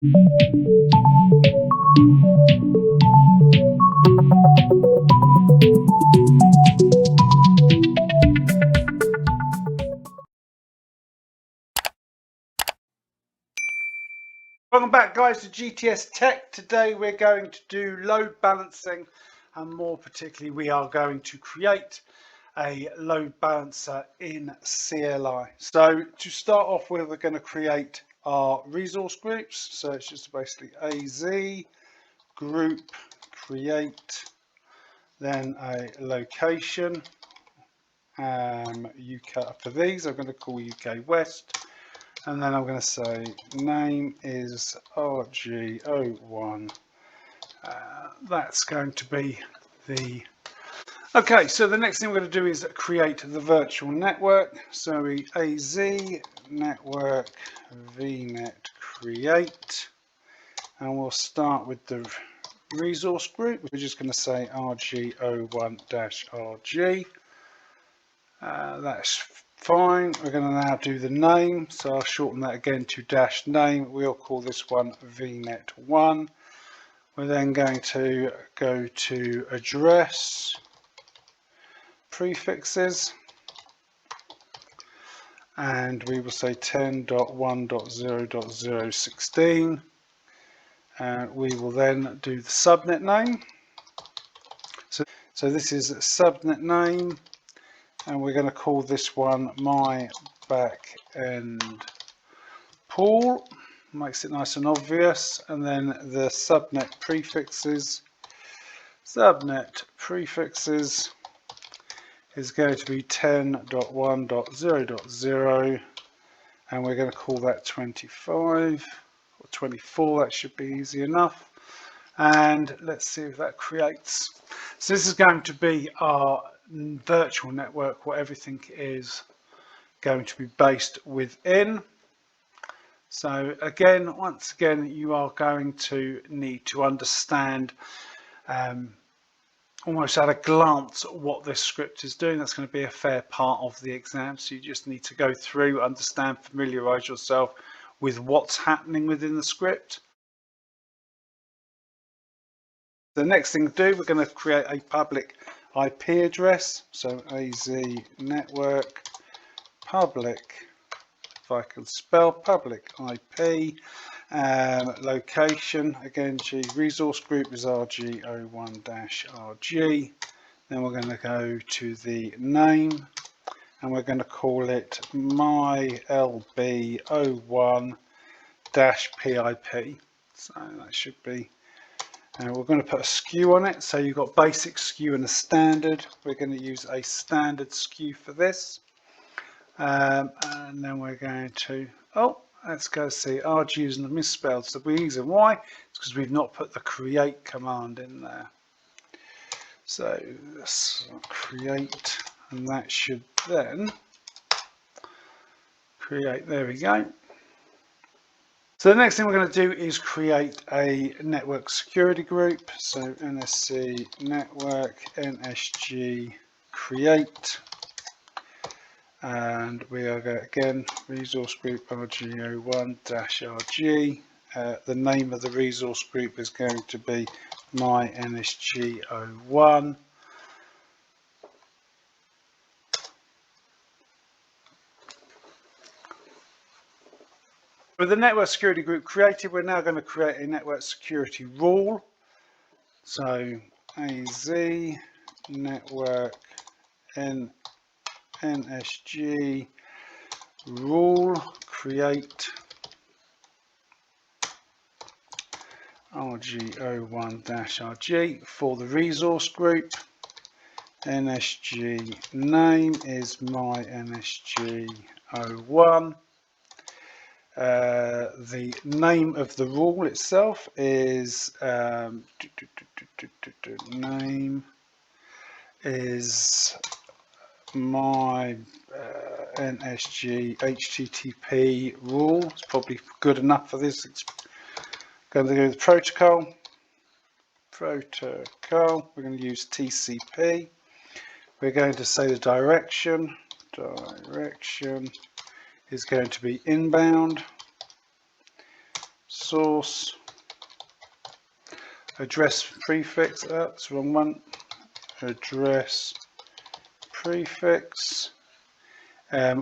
Welcome back, guys, to GTS-Tech. Today we're going to do load balancing, and more particularly we are going to create a load balancer in CLI. So to start off with, we're going to create our resource groups. So it's just basically AZ group create, then a location, UK for these I'm going to call UK West. And then I'm going to say name is RG01. That's going to be the... Okay, so the next thing we're going to do is create the virtual network. So we AZ network vnet create. And we'll start with the resource group. We're just going to say RG01-RG. That's fine. We're going to now do the name, so I'll shorten that again to dash name. We'll call this one vnet1. We're then going to go to address prefixes, and we will say 10.1.0.016. We will then do the subnet name. So this is a subnet name, and we're going to call this one my backend pool. Makes it nice and obvious. And then the subnet prefixes is going to be 10.1.0.0, and we're going to call that 25 or 24. That should be easy enough. And let's see if that creates. So this is going to be our virtual network where everything is going to be based within. So again, once again, you are going to need to understand almost at a glance what this script is doing. That's going to be a fair part of the exam, so you just need to go through, understand, familiarize yourself with what's happening within the script. The next thing to do, we're going to create a public IP address. So AZ network public, if I can spell, public IP, location, again, resource group is RG01-RG. Then we're going to go to the name, and we're going to call it mylb01-pip. So that should be, and we're going to put a SKU on it. So you've got basic SKU and a standard. We're going to use a standard SKU for this. And then we're going to, let's go see, RG is misspelled. So the reason why is because we've not put the create command in there. So let's create, and that should then create, there we go. So the next thing we're going to do is create a network security group. So NSC network NSG create, and we are going again resource group RG01-RG. The name of the resource group is going to be my NSG01. With the network security group created, we're now going to create a network security rule. So AZ network NSG rule create RG01-RG for the resource group. NSG name is my NSG01. The name of the rule itself is name is my NSG HTTP rule. It's probably good enough for this. It's going to go with the protocol. We're going to use TCP. We're going to say the direction is going to be inbound. source address prefix, that's the wrong one, address prefix.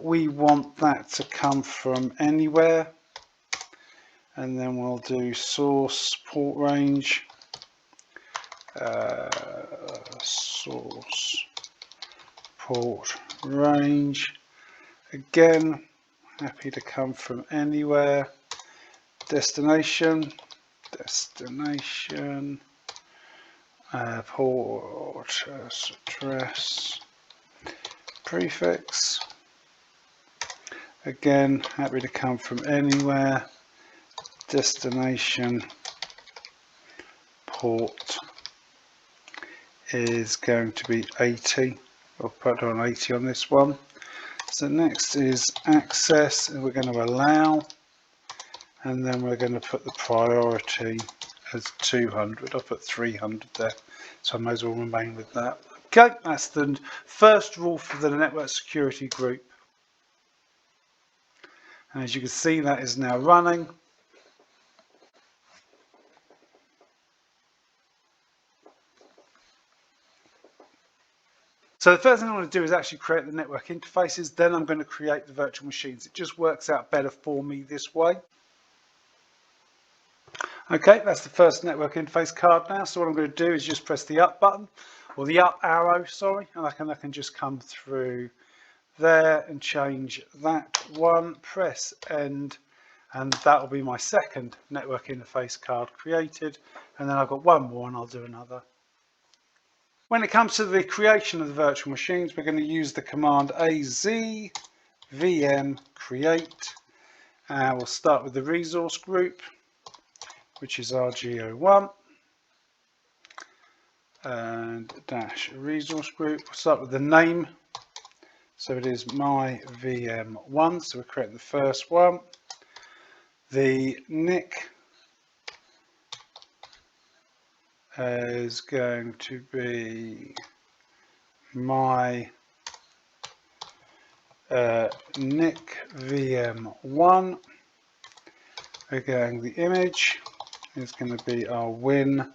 We want that to come from anywhere, and then we'll do source port range, source port range, again happy to come from anywhere, destination port address prefix, again happy to come from anywhere, destination port is going to be 80. I'll put on 80 on this one. So next is access, and we're going to allow, and then we're going to put the priority as 200. I'll put 300 there, so I may as well remain with that. Okay, that's the first rule for the network security group. And as you can see, that is now running. So the first thing I want to do is actually create the network interfaces, then I'm going to create the virtual machines. It just works out better for me this way. Okay, that's the first network interface card now. So what I'm going to do is just press the up button, or the up arrow, sorry, and I can just come through there and change that one, press end, and that will be my second network interface card created. And then I've got one more and I'll do another. When it comes to the creation of the virtual machines, we're going to use the command AZ-VM create. We'll start with the resource group, which is RG01, and dash resource group. We'll start with the name, so it is my VM1, so we're creating the first one. The NIC is going to be my NIC VM1. Again, the image is going to be our Win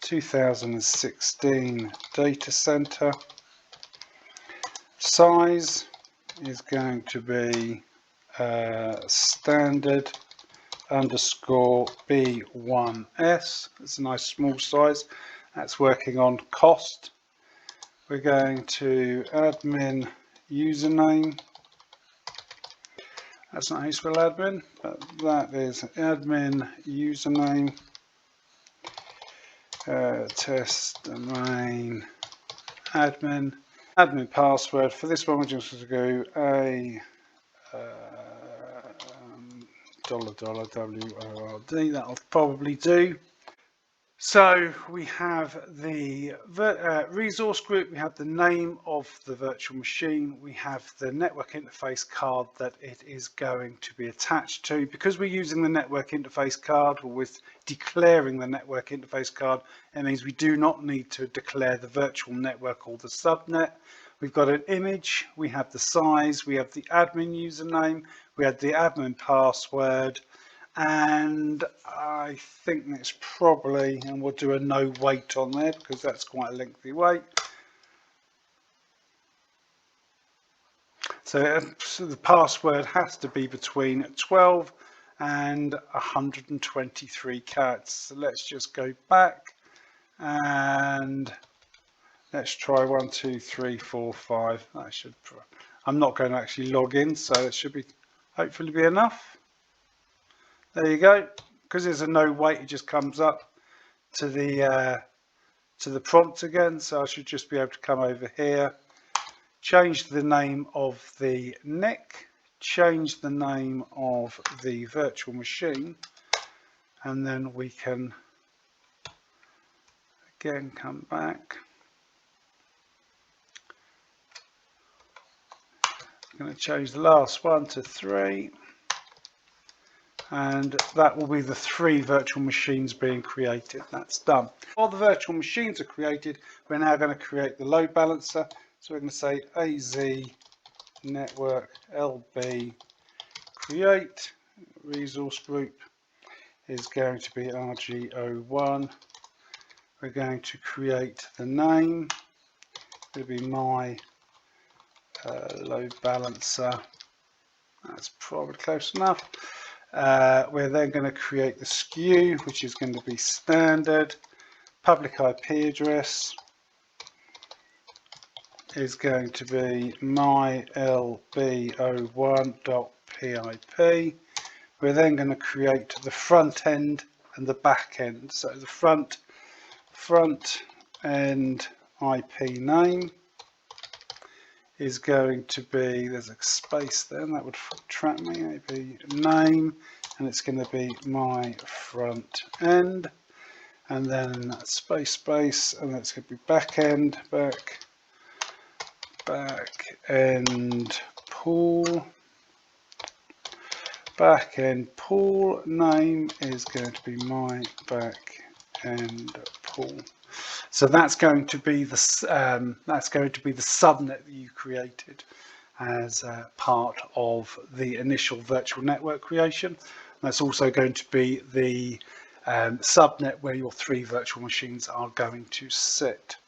2016 data center. Size is going to be standard underscore B1S. It's a nice small size. That's working on cost. We're going to admin username. That's not how you spell admin, but that is admin username. Test domain admin. Admin password. For this one, we're just going to go a $WORD, that'll probably do. So we have the resource group, we have the name of the virtual machine, we have the network interface card that it is going to be attached to. Because we're using the network interface card, or with declaring the network interface card, it means we do not need to declare the virtual network or the subnet. We've got an image, we have the size, we have the admin username, we have the admin password, and I think that's probably, and we'll do a no wait on there because that's quite a lengthy wait. So the password has to be between 12 and 123 characters. So let's just go back and let's try 1, 2, 3, 4, 5. That should. I'm not going to actually log in, so it should be hopefully be enough. There you go. Because there's a no wait, it just comes up to the prompt again. So I should just be able to come over here, change the name of the NIC, change the name of the virtual machine, and then we can again come back. I'm going to change the last one to 3, and that will be the 3 virtual machines being created. That's done. While the virtual machines are created, we're now going to create the load balancer. So we're going to say AZ network LB create resource group is going to be RG01. We're going to create the name. It'll be my load balancer. That's probably close enough. We're then going to create the SKU, which is going to be standard. Public IP address is going to be mylb01.pip. We're then going to create the front end and the back end. So the front end IP name is going to be, there's a space there, and that would trap me, maybe name, and it's going to be my front end, and then space, and that's going to be back end pool. Back end pool name is going to be my back end pool. So that's going to be the subnet that you created as part of the initial virtual network creation. That's also going to be the subnet where your 3 virtual machines are going to sit.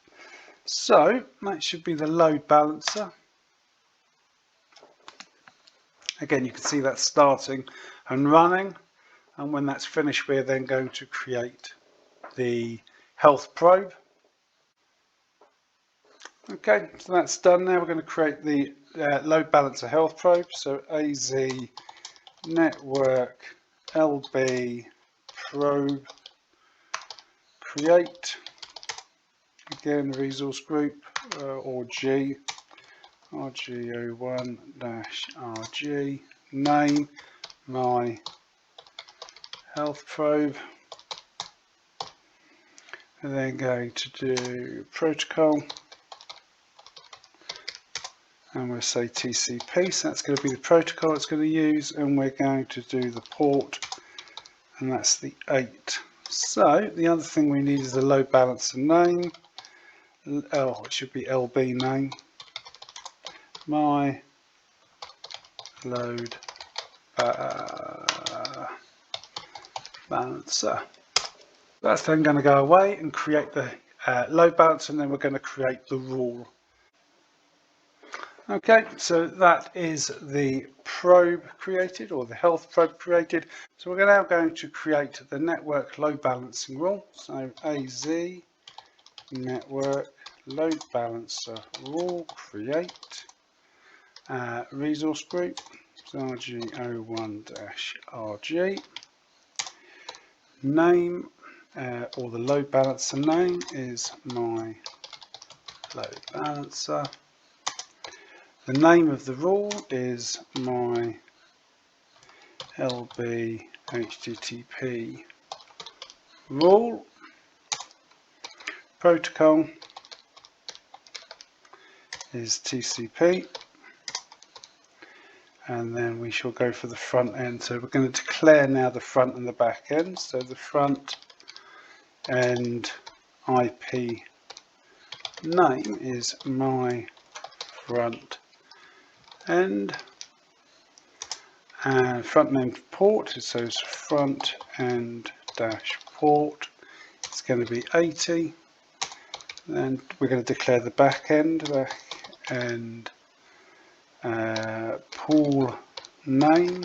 So that should be the load balancer. Again, you can see that starting and running, and when that's finished, we're then going to create the health probe. Okay, so that's done. Now we're going to create the load balancer health probe. So AZ network LB probe create. Again, resource group or G. RG01-RG, name my health probe, and then going to do protocol, and we'll say TCP, so that's going to be the protocol it's going to use, and we're going to do the port, and that's the 8. So the other thing we need is the load balancer name. Oh, it should be LB name. My load balancer. That's then going to go away and create the load balancer, and then we're going to create the rule. Okay, so that is the probe created, or the health probe created. So we're now going to create the network load balancing rule. So AZ network load balancer rule create. Resource group, so RG01-RG, name, or the load balancer name is my load balancer. The name of the rule is my LB HTTP rule. Protocol is TCP. And then we shall go for the front end. So we're going to declare now the front and the back end. So the front end IP name is my front end, and front end port, so it's front end dash port. It's going to be 80. Then we're going to declare the back end pool name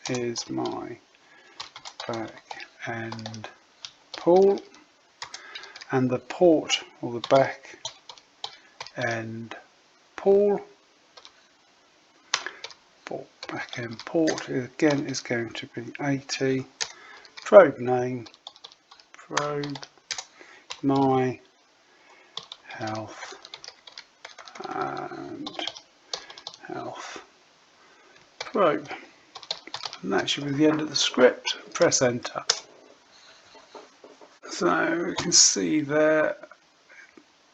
is my back end pool, and the port, or the back end pool, back end port again is going to be 80. Probe name, probe my health and health probe, and that should be the end of the script. Press enter. So we can see there it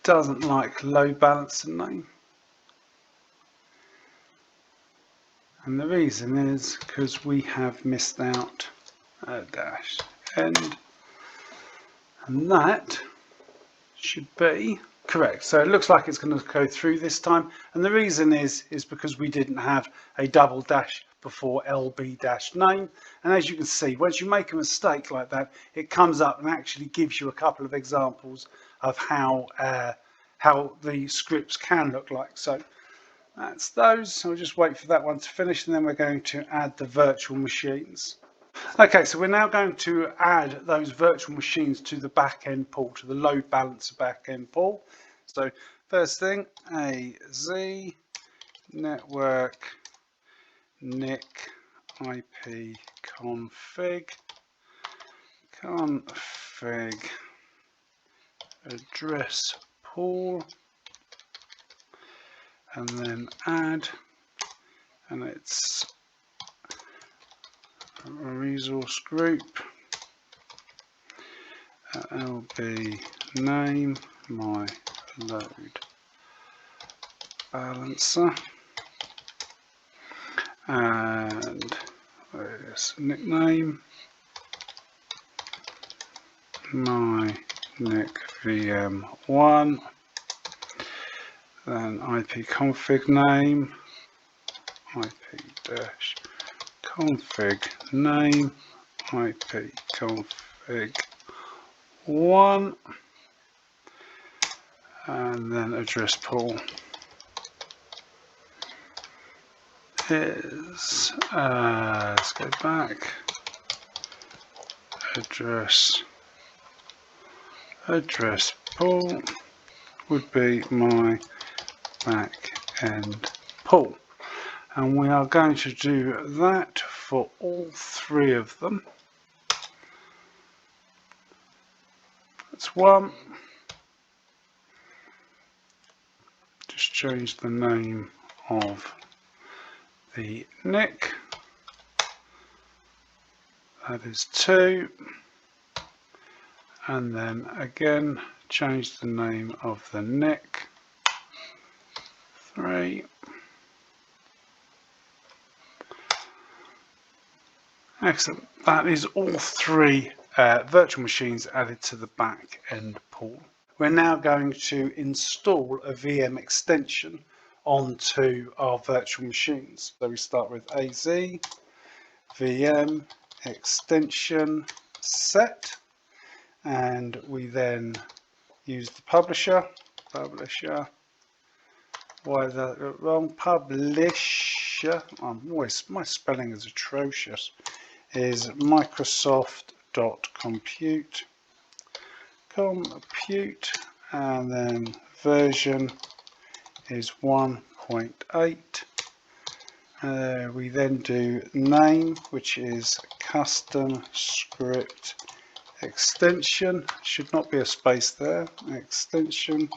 doesn't like load balancer name, and the reason is because we have missed out a dash end, and that should be Correct. So it looks like it's going to go through this time, and the reason is because we didn't have a double dash before LB-name. And as you can see, once you make a mistake like that, it comes up and actually gives you a couple of examples of how the scripts can look like. So that's those. I'll just wait for that one to finish, and then we're going to add the virtual machines. Okay, so we're now going to add those virtual machines to the back-end pool, to the load balancer back-end pool. So first thing, AZ network NIC IP config address pool, and then add, and it's a resource group, LB name my load balancer, and there's nickname my NIC VM1, then IP config name IP-config name IP config 1, and then address pool is let's go back, address pool would be my back end pool, and we are going to do that for all three of them. That's one. Just change the name of the NIC. That is 2. And then again change the name of the NIC. 3. Excellent. That is all three virtual machines added to the back end pool. We're now going to install a VM extension onto our virtual machines. So we start with AZ VM extension set, and we then use the publisher. Why is that wrong? Publisher. My spelling is atrocious. Is Microsoft.compute, and then version is 1.8. We then do name, which is custom script extension. Should not be a space there. Extension.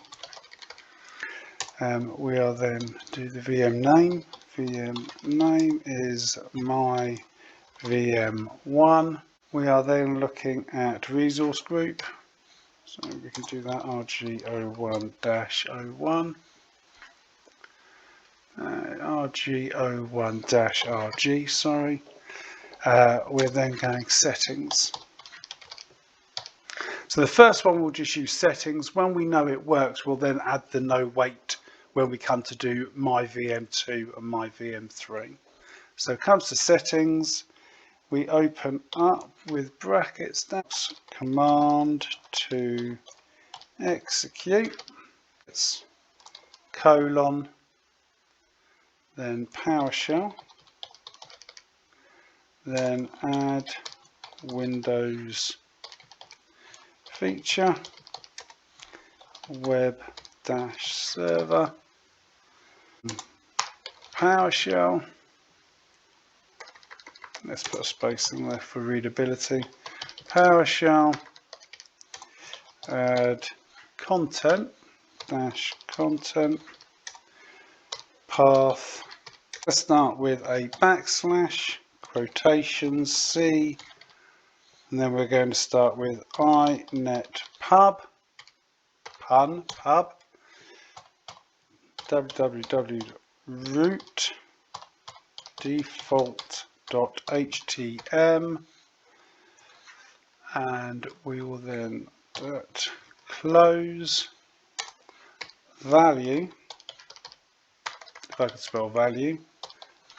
We are then do the VM name. VM name is my VM1. We are then looking at resource group, so we can do that RG01-01, RG01-RG, sorry. We're then going settings. So the first one we'll just use settings. When we know it works, we'll then add the no wait when we come to do my VM2 and my VM3. So it comes to settings. We open up with brackets, that's command to execute, it's colon, then PowerShell, then add Windows feature, web-server, PowerShell. Let's put a space in there for readability. PowerShell, add content, path. Let's start with a backslash, quotations, C, and then we're going to start with inetpub, www.root default.htm, and we will then close value, if I can spell value,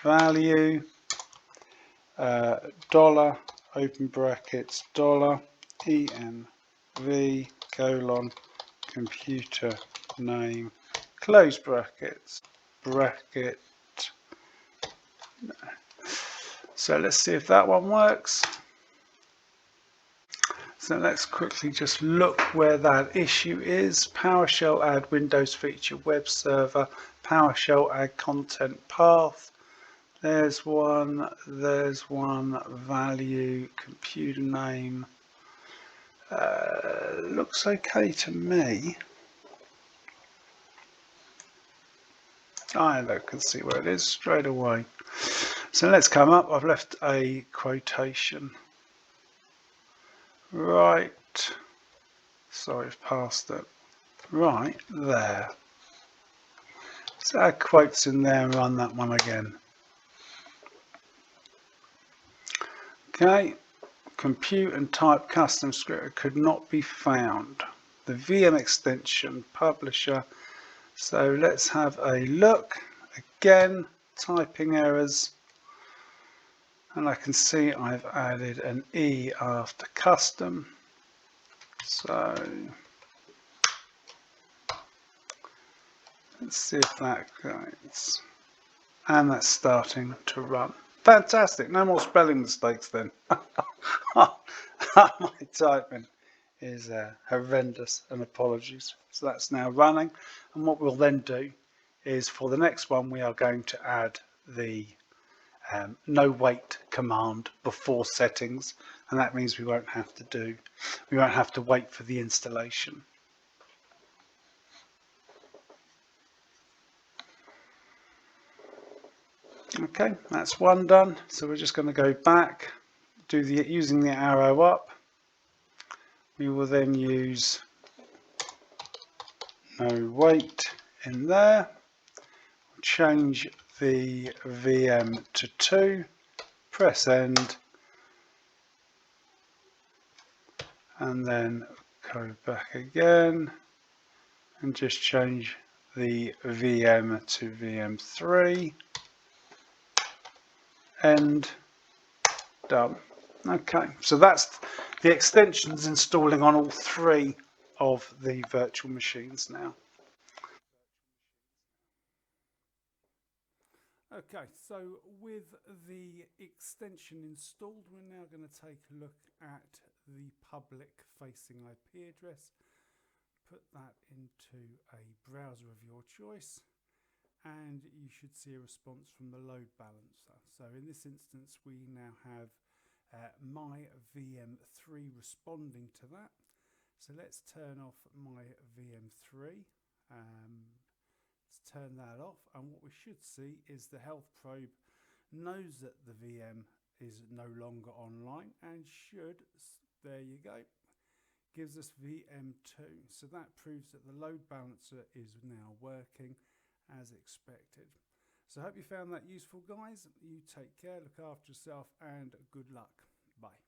value, dollar, open brackets, dollar, env, colon, computer name, close brackets, bracket. So let's see if that one works. So let's quickly just look where that issue is. PowerShell add Windows feature web server, PowerShell add content path. There's one, value, computer name. Looks okay to me. I can see where it is straight away. So let's come up. I've left a quotation. Right. Sorry, I've passed it. Right there. So add quotes in there and run that one again. Okay. Compute and type custom script could not be found. The VM extension publisher. So let's have a look. Again, typing errors. And I can see I've added an E after custom. So let's see if that goes. And that's starting to run. Fantastic. No more spelling mistakes then. My typing is horrendous, and apologies. So that's now running. And what we'll then do is for the next one, we are going to add the no wait command before settings, and that means we won't have to wait for the installation. Okay, that's one done. So we're just going to go back, using the arrow up. We will then use no wait in there. Change the VM to 2, press end, and then go back again and just change the VM to VM3, end, done. Okay, so that's the extensions installing on all 3 of the virtual machines now. Okay, so with the extension installed, we're now going to take a look at the public facing IP address, put that into a browser of your choice, and you should see a response from the load balancer. So in this instance, we now have my VM3 responding to that. So let's turn off my VM3. Let's turn that off, and what we should see is the health probe knows that the VM is no longer online and should, there you go, gives us VM2. So that proves that the load balancer is now working as expected. So I hope you found that useful, guys. You take care, look after yourself, and good luck. Bye.